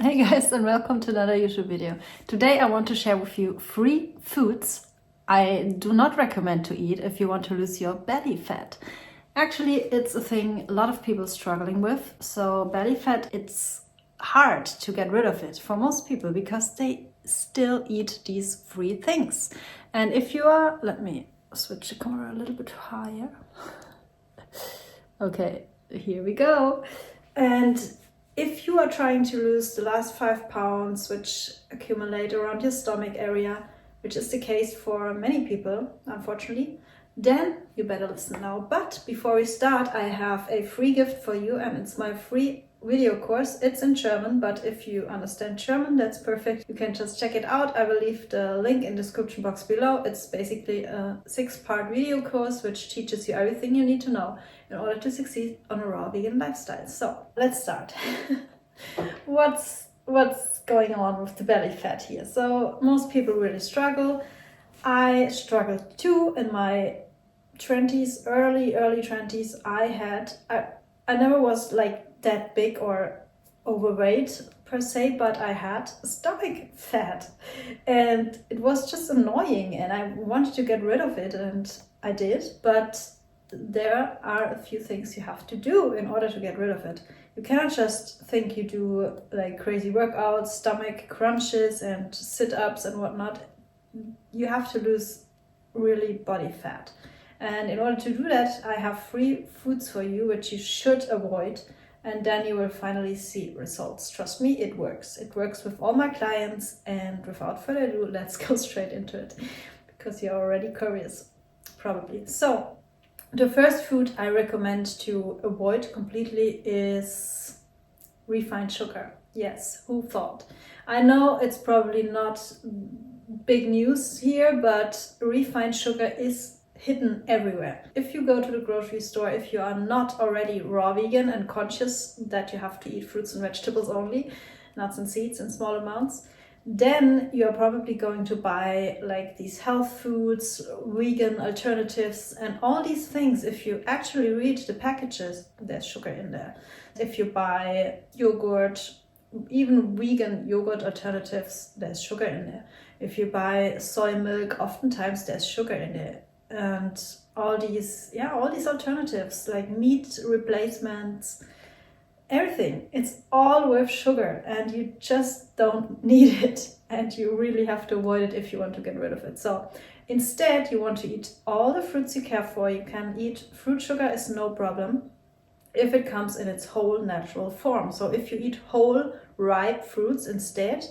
Hey guys, and welcome to another YouTube video. Today I want to share with you 3 foods I do not recommend to eat if you want to lose your belly fat. Actually, it's a thing a lot of people struggling with. So belly fat, it's hard to get rid of it for most people because they still eat these 3 things. And if you are, let me switch the camera a little bit higher. Okay, here we go. And if you are trying to lose the last 5 pounds which accumulate around your stomach area, which is the case for many people, unfortunately, then you better listen now. But before we start, I have a free gift for you, and it's my free video course. It's in German, but if you understand German, that's perfect. You can just check it out. I will leave the link in the description box below. It's basically a 6-part video course which teaches you everything you need to know in order to succeed on a raw vegan lifestyle. So let's start. What's going on with the belly fat here? So most people really struggle. I struggled too in my 20s, early 20s. I never was like that big or overweight per se, but I had stomach fat and it was just annoying and I wanted to get rid of it, and I did. But there are a few things you have to do in order to get rid of it. You cannot just think you do like crazy workouts, stomach crunches and sit-ups and whatnot. You have to lose really body fat. And in order to do that, I have 3 foods for you which you should avoid, and then you will finally see results. Trust me, it works. It works with all my clients, and without further ado, let's go straight into it because you're already curious, probably. So the first food I recommend to avoid completely is refined sugar. Yes, who thought? I know it's probably not big news here, but refined sugar is hidden everywhere. If you go to the grocery store, if you are not already raw vegan and conscious that you have to eat fruits and vegetables only, nuts and seeds in small amounts, then you're probably going to buy like these health foods, vegan alternatives, and all these things. If you actually read the packages, there's sugar in there. If you buy yogurt, even vegan yogurt alternatives, there's sugar in there. If you buy soy milk, oftentimes there's sugar in there. And all these alternatives like meat replacements, everything, it's all with sugar, and you just don't need it, and you really have to avoid it if you want to get rid of it. So instead, you want to eat all the fruits you care for. You can eat fruit sugar, is no problem if it comes in its whole natural form. So if you eat whole ripe fruits instead,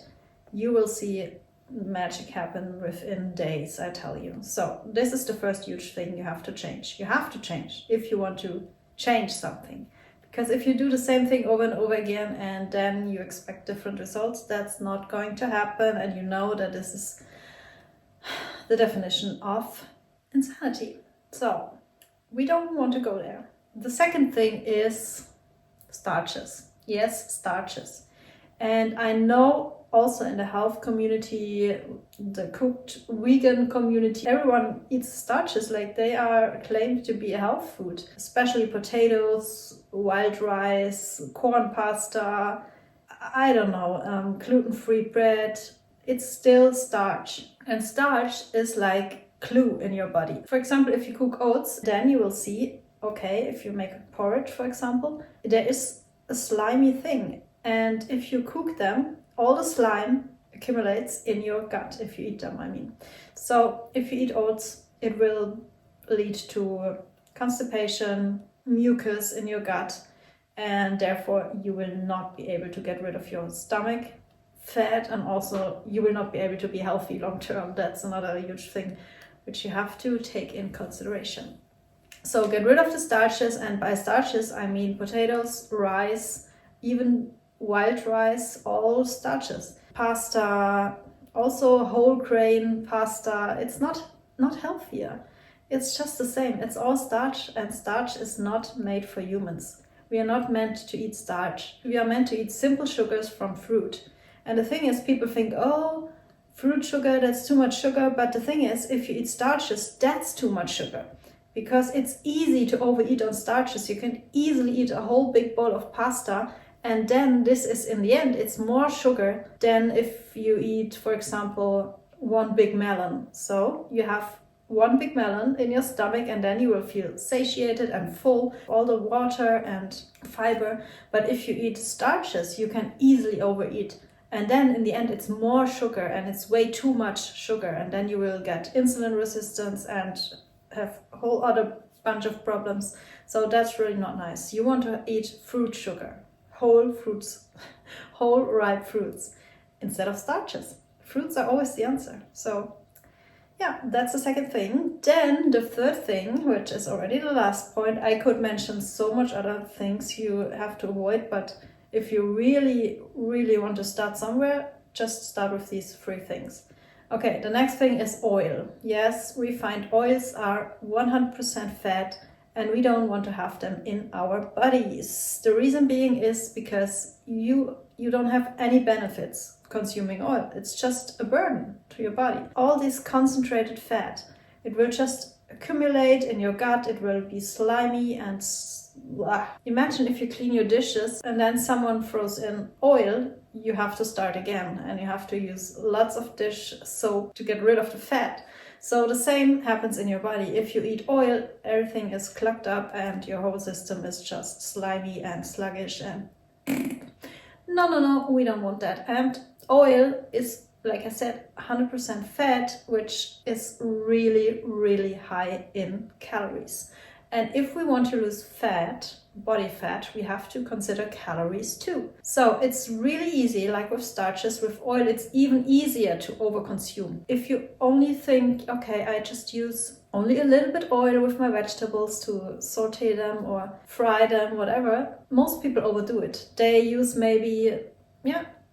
you will see magic happen within days, I tell you. So this is the first huge thing you have to change. You have to change if you want to change something. Because if you do the same thing over and over again and then you expect different results, that's not going to happen. And you know that this is the definition of insanity. So we don't want to go there. The second thing is starches. Yes, starches. And I know also in the health community, the cooked vegan community, everyone eats starches like they are claimed to be a health food, especially potatoes, wild rice, corn pasta, I don't know, gluten-free bread. It's still starch, and starch is like glue in your body. For example, if you cook oats, then you will see, okay, if you make a porridge, for example, there is a slimy thing, and if you cook them, all the slime accumulates in your gut if you eat them, I mean. So if you eat oats, it will lead to constipation, mucus in your gut, and therefore you will not be able to get rid of your stomach fat, and also you will not be able to be healthy long term. That's another huge thing which you have to take in consideration. So get rid of the starches, and by starches I mean potatoes, rice, even wild rice, all starches. Pasta, also whole grain pasta, it's not healthier. It's just the same. It's all starch, and starch is not made for humans. We are not meant to eat starch. We are meant to eat simple sugars from fruit. And the thing is, people think, oh, fruit sugar, that's too much sugar. But the thing is, if you eat starches, that's too much sugar. Because it's easy to overeat on starches. You can easily eat a whole big bowl of pasta And then this is, in the end, it's more sugar than if you eat, for example, one big melon. So you have one big melon in your stomach and then you will feel satiated and full, all the water and fiber. But if you eat starches, you can easily overeat. And then in the end, it's more sugar and it's way too much sugar. And then you will get insulin resistance and have a whole other bunch of problems. So that's really not nice. You want to eat fruit sugar, whole fruits, whole ripe fruits instead of starches. Fruits are always the answer. So yeah, that's the second thing. Then the third thing, which is already the last point, I could mention so much other things you have to avoid, but if you really, really want to start somewhere, just start with these 3 things. Okay, the next thing is oil. Yes, refined oils are 100% fat and we don't want to have them in our bodies. The reason being is because you don't have any benefits consuming oil. It's just a burden to your body. All this concentrated fat, it will just accumulate in your gut. It will be slimy and imagine if you clean your dishes and then someone throws in oil, you have to start again and you have to use lots of dish soap to get rid of the fat. So the same happens in your body. If you eat oil, everything is clogged up and your whole system is just slimy and sluggish and no, we don't want that. And oil is, like I said, 100% fat, which is really, really high in calories. And if we want to lose fat, body fat, we have to consider calories too. So it's really easy, like with starches, with oil, it's even easier to overconsume. If you only think, okay, I just use only a little bit oil with my vegetables to saute them or fry them, whatever, most people overdo it. They use maybe,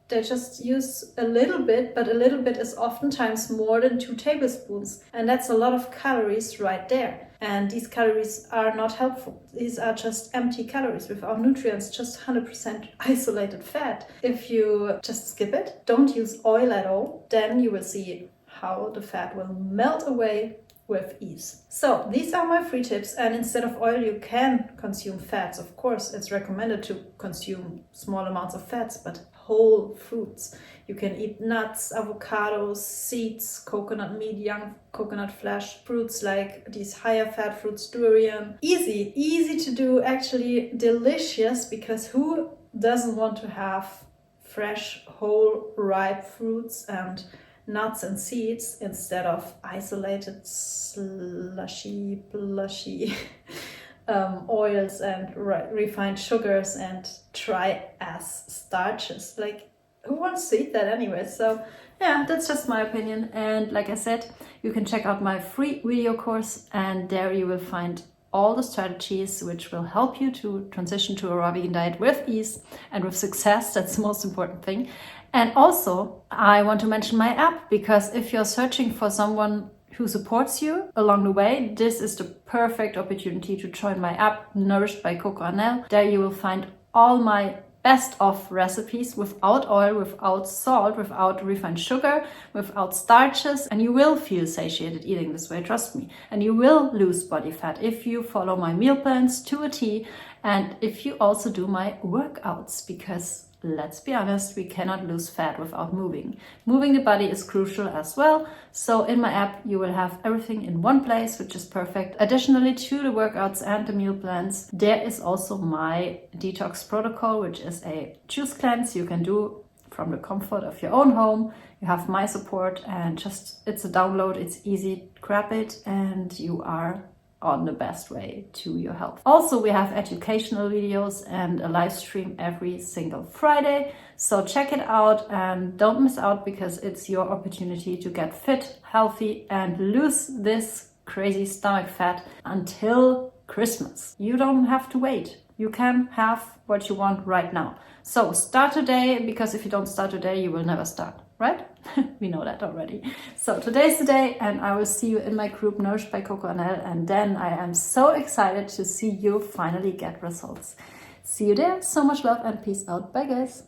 they just use a little bit, but a little bit is oftentimes more than 2 tablespoons. And that's a lot of calories right there. And these calories are not helpful. These are just empty calories without nutrients, just 100% isolated fat. If you just skip it, don't use oil at all, then you will see how the fat will melt away with ease. So these are my 3 tips, and instead of oil you can consume fats. Of course, it's recommended to consume small amounts of fats, but whole foods. You can eat nuts, avocados, seeds, coconut meat, young coconut flesh, fruits like these higher fat fruits, durian. Easy to do, actually delicious, because who doesn't want to have fresh, whole, ripe fruits and nuts and seeds instead of isolated slushy oils and refined sugars and dry ass starches. Like, who wants to eat that anyway? So yeah, that's just my opinion. And like I said, you can check out my free video course, and there you will find all the strategies which will help you to transition to a raw vegan diet with ease and with success. That's the most important thing. And also, I want to mention my app, because if you're searching for someone who supports you along the way, this is the perfect opportunity to join my app, Nourished by Coco Arnell. There you will find all my best of recipes without oil, without salt, without refined sugar, without starches, and you will feel satiated eating this way, trust me. And you will lose body fat if you follow my meal plans to a T, and if you also do my workouts, because let's be honest, we cannot lose fat without moving. Moving the body is crucial as well. So in my app, you will have everything in one place, which is perfect. Additionally to the workouts and the meal plans, there is also my detox protocol, which is a juice cleanse you can do from the comfort of your own home. You have my support, and just, it's a download, it's easy, grab it, and you are on the best way to your health. Also, we have educational videos and a live stream every single Friday. So check it out and don't miss out, because it's your opportunity to get fit, healthy, and lose this crazy stomach fat until Christmas. You don't have to wait. You can have what you want right now. So start today, because if you don't start today, you will never start, right? We know that already. So today's the day, and I will see you in my group Nourished by Coco Arnell, and then I am so excited to see you finally get results. See you there. So much love and peace out. Bye guys.